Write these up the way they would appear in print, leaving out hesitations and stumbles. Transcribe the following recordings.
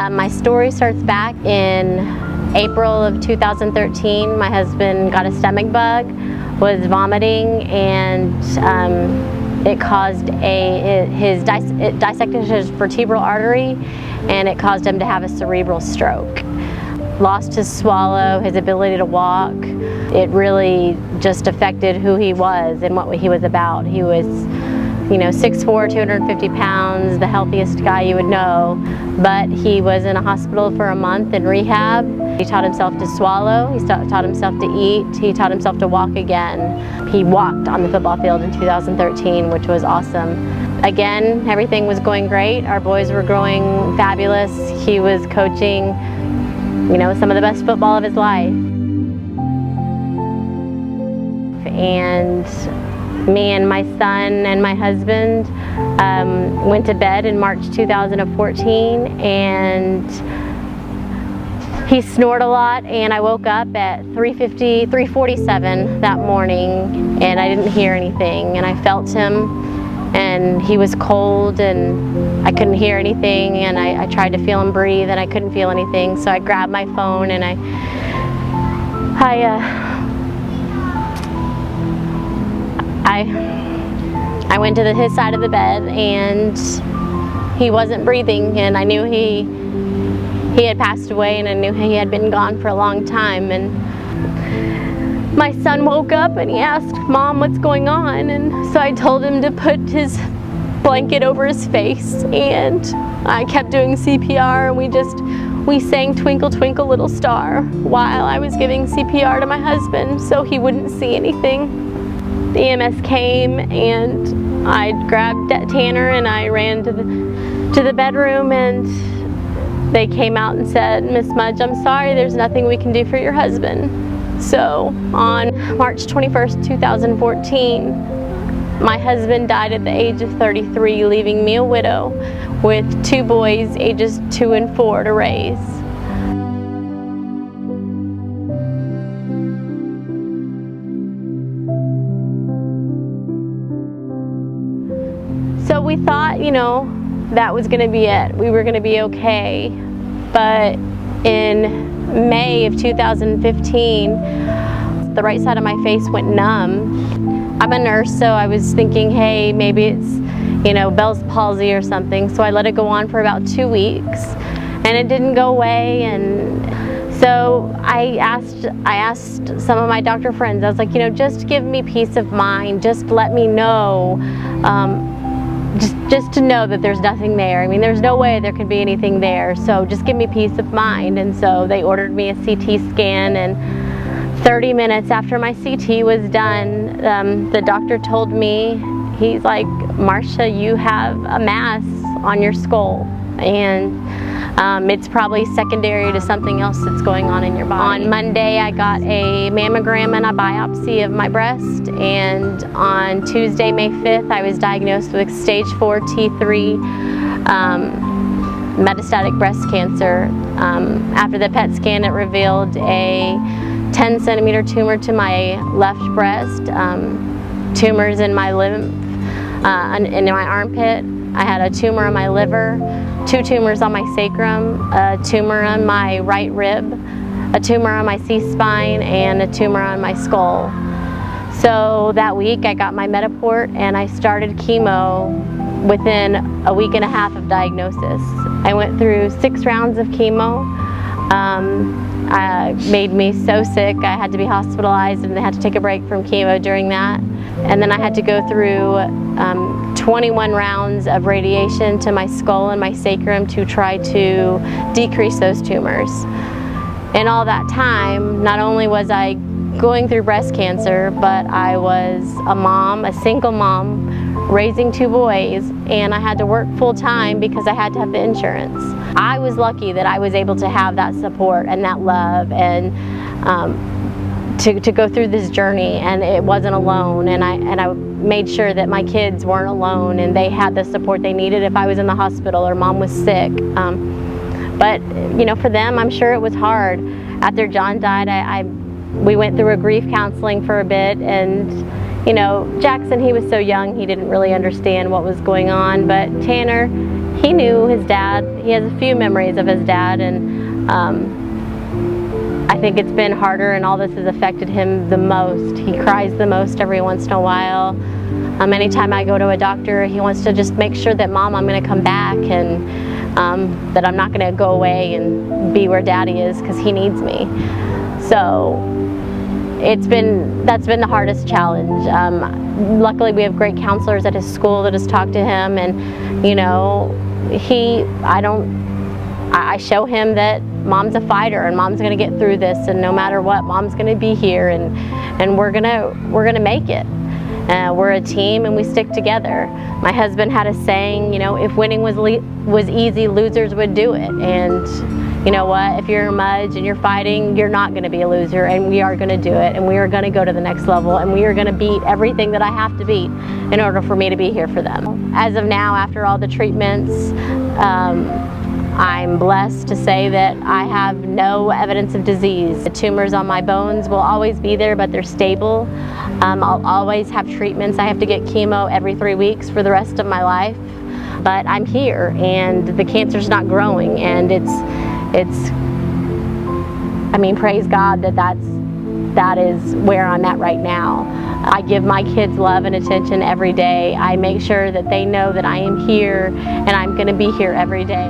My story starts back in April of 2013. My husband got a stomach bug, was vomiting, and it caused it dissected his vertebral artery, and it caused him to have a cerebral stroke. Lost his swallow, his ability to walk. It really just affected who he was and what he was about. He was, 6'4", 250 pounds, the healthiest guy you would know, but he was in a hospital for a month in rehab. He taught himself to swallow, he taught himself to eat, he taught himself to walk again. He walked on the football field in 2013, which was awesome. Again, everything was going great. Our boys were growing fabulous. He was coaching, some of the best football of his life. And me and my son and my husband went to bed in March 2014, and he snored a lot, and I woke up at 3:47 that morning, and I didn't hear anything, and I felt him, and he was cold, and I couldn't hear anything, and I tried to feel him breathe, and I couldn't feel anything, so I grabbed my phone, and I went to his side of the bed, and he wasn't breathing, and I knew he had passed away, and I knew he had been gone for a long time. And my son woke up and he asked, "Mom, what's going on?" And so I told him to put his blanket over his face, and I kept doing CPR, and we sang "Twinkle Twinkle Little Star" while I was giving CPR to my husband so he wouldn't see anything. The EMS came, and I grabbed Tanner and I ran to the bedroom, and they came out and said, "Miss Mudge, I'm sorry, there's nothing we can do for your husband." So on March 21st, 2014, my husband died at the age of 33, leaving me a widow with 2 boys ages 2 and 4 to raise. So we thought, that was going to be it. We were going to be okay. But in May of 2015, the right side of my face went numb. I'm a nurse, so I was thinking, hey, maybe it's, Bell's palsy or something. So I let it go on for about 2 weeks, and it didn't go away. And so I asked some of my doctor friends, I was like, just give me peace of mind. Just let me know. Just to know that there's nothing there. I mean, there's no way there could be anything there, so just give me peace of mind. And so they ordered me a CT scan, and 30 minutes after my CT was done, the doctor told me, he's like, "Marsha, you have a mass on your skull, and it's probably secondary to something else that's going on in your body." On Monday, I got a mammogram and a biopsy of my breast, and on Tuesday, May 5th, I was diagnosed with stage 4 T3 metastatic breast cancer. After the PET scan, it revealed a 10-centimeter tumor to my left breast, tumors in my lymph, in my armpit. I had a tumor on my liver, 2 tumors on my sacrum, a tumor on my right rib, a tumor on my C-spine, and a tumor on my skull. So that week I got my Mediport, and I started chemo within a week and a half of diagnosis. I went through 6 rounds of chemo. Made me so sick I had to be hospitalized, and they had to take a break from chemo during that. And then I had to go through 21 rounds of radiation to my skull and my sacrum to try to decrease those tumors. In all that time, not only was I going through breast cancer, but I was a mom, a single mom, raising 2 boys, and I had to work full-time because I had to have the insurance. I was lucky that I was able to have that support and that love, and to go through this journey, and it wasn't alone, and I made sure that my kids weren't alone and they had the support they needed if I was in the hospital or mom was sick. But for them, I'm sure it was hard. After John died, we went through a grief counseling for a bit, and Jackson, he was so young, he didn't really understand what was going on, but Tanner, he knew his dad. He has a few memories of his dad, and I think it's been harder, and all this has affected him the most. He cries the most every once in a while. Anytime I go to a doctor, he wants to just make sure that, Mom, I'm going to come back, and that I'm not going to go away and be where Daddy is, because he needs me. So that's been the hardest challenge. Luckily, we have great counselors at his school that has talked to him, and you know, I show him that Mom's a fighter, and Mom's going to get through this, and no matter what, Mom's going to be here, and we're gonna make it. We're a team, and we stick together. My husband had a saying, you know, if winning was easy, losers would do it. And you know what? If you're a Mudge and you're fighting, you're not going to be a loser, and we are going to do it, and we are going to go to the next level, and we are going to beat everything that I have to beat in order for me to be here for them. As of now, after all the treatments, I'm blessed to say that I have no evidence of disease. The tumors on my bones will always be there, but they're stable. I'll always have treatments. I have to get chemo every 3 weeks for the rest of my life. But I'm here, and the cancer's not growing, and I mean, praise God that is where I'm at right now. I give my kids love and attention every day. I make sure that they know that I am here, and I'm going to be here every day.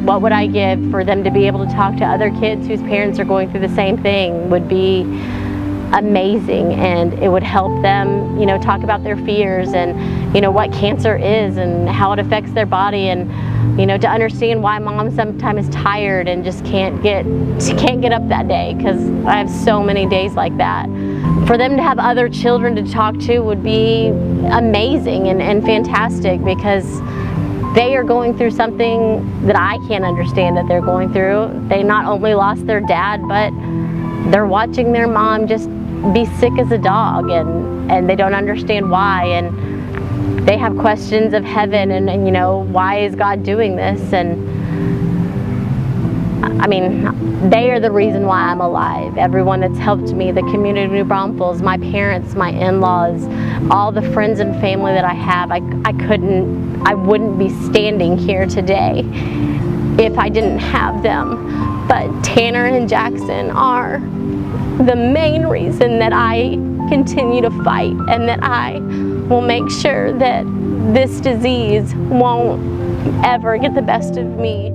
What would I give for them to be able to talk to other kids whose parents are going through the same thing would be amazing, and it would help them, you know, talk about their fears and, you know, what cancer is and how it affects their body, and, you know, to understand why Mom sometimes is tired and just can't get up that day, because I have so many days like that. For them to have other children to talk to would be amazing and fantastic, because they are going through something that I can't understand that they're going through. They not only lost their dad, but they're watching their mom just be sick as a dog, and they don't understand why, and they have questions of heaven and you know, why is God doing this? And I mean, they are the reason why I'm alive. Everyone that's helped me, the community of New Braunfels, my parents, my in-laws, all the friends and family that I have, I wouldn't be standing here today if I didn't have them. But Tanner and Jackson are the main reason that I continue to fight, and that I will make sure that this disease won't ever get the best of me.